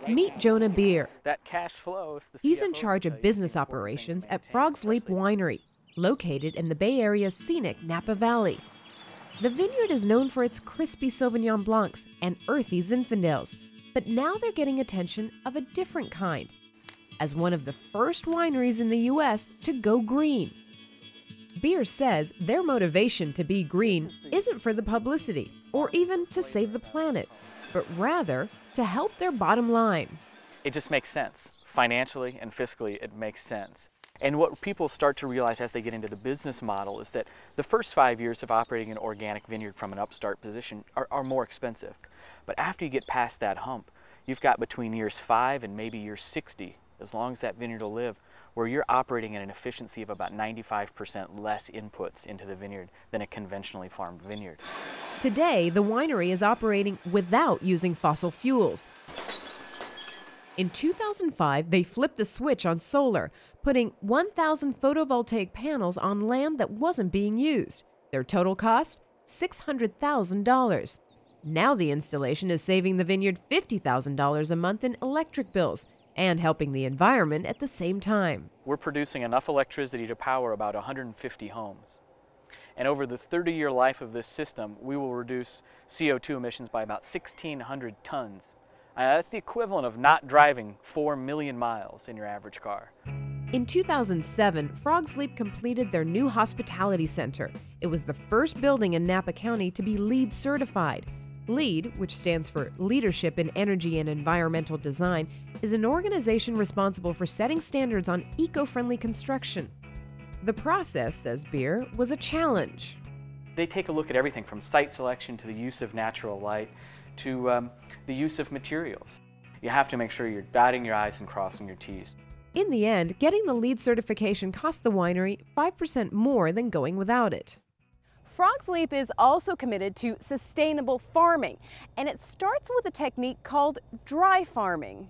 Meet Jonah Beer. That cash flows. He's in charge of business operations at Frog's Leap Winery, located in the Bay Area's scenic Napa Valley. The vineyard is known for its crispy Sauvignon Blancs and earthy Zinfandels, but now they're getting attention of a different kind, as one of the first wineries in the U.S. to go green. Beer says their motivation to be green isn't for the publicity or even to save the planet, but rather to help their bottom line. It just makes sense. Financially and fiscally, it makes sense. And what people start to realize as they get into the business model is that the first 5 years of operating an organic vineyard from an upstart position are more expensive. But after you get past that hump, you've got between years 5 and maybe year 60, as long as that vineyard will live, where you're operating at an efficiency of about 95% less inputs into the vineyard than a conventionally farmed vineyard. Today, the winery is operating without using fossil fuels. In 2005, they flipped the switch on solar, putting 1,000 photovoltaic panels on land that wasn't being used. Their total cost? $600,000. Now the installation is saving the vineyard $50,000 a month in electric bills and helping the environment at the same time. We're producing enough electricity to power about 150 homes. And over the 30-year life of this system, we will reduce CO2 emissions by about 1,600 tons. That's the equivalent of not driving 4 million miles in your average car. In 2007, Frog's Leap completed their new hospitality center. It was the first building in Napa County to be LEED certified. LEED, which stands for Leadership in Energy and Environmental Design, is an organization responsible for setting standards on eco-friendly construction. The process, says Beer, was a challenge. They take a look at everything from site selection to the use of natural light to the use of materials. You have to make sure you're dotting your I's and crossing your T's. In the end, getting the LEED certification cost the winery 5% more than going without it. Frog's Leap is also committed to sustainable farming, and it starts with a technique called dry farming.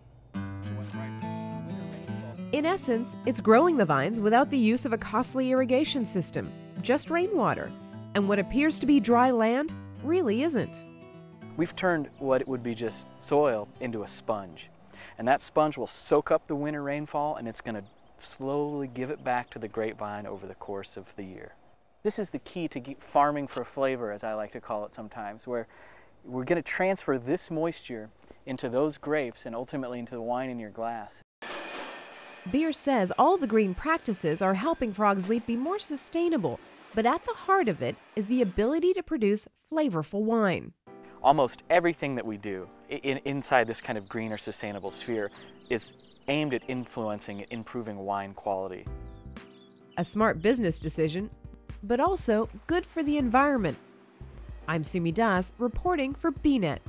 In essence, it's growing the vines without the use of a costly irrigation system, just rainwater. And what appears to be dry land really isn't. We've turned what would be just soil into a sponge. And that sponge will soak up the winter rainfall, and it's going to slowly give it back to the grapevine over the course of the year. This is the key to farming for flavor, as I like to call it sometimes, where we're going to transfer this moisture into those grapes and ultimately into the wine in your glass. Beer says all the green practices are helping Frog's Leap be more sustainable, but at the heart of it is the ability to produce flavorful wine. Almost everything that we do inside this kind of green or sustainable sphere is aimed at influencing, improving wine quality. A smart business decision, but also good for the environment. I'm Sumi reporting for BNET.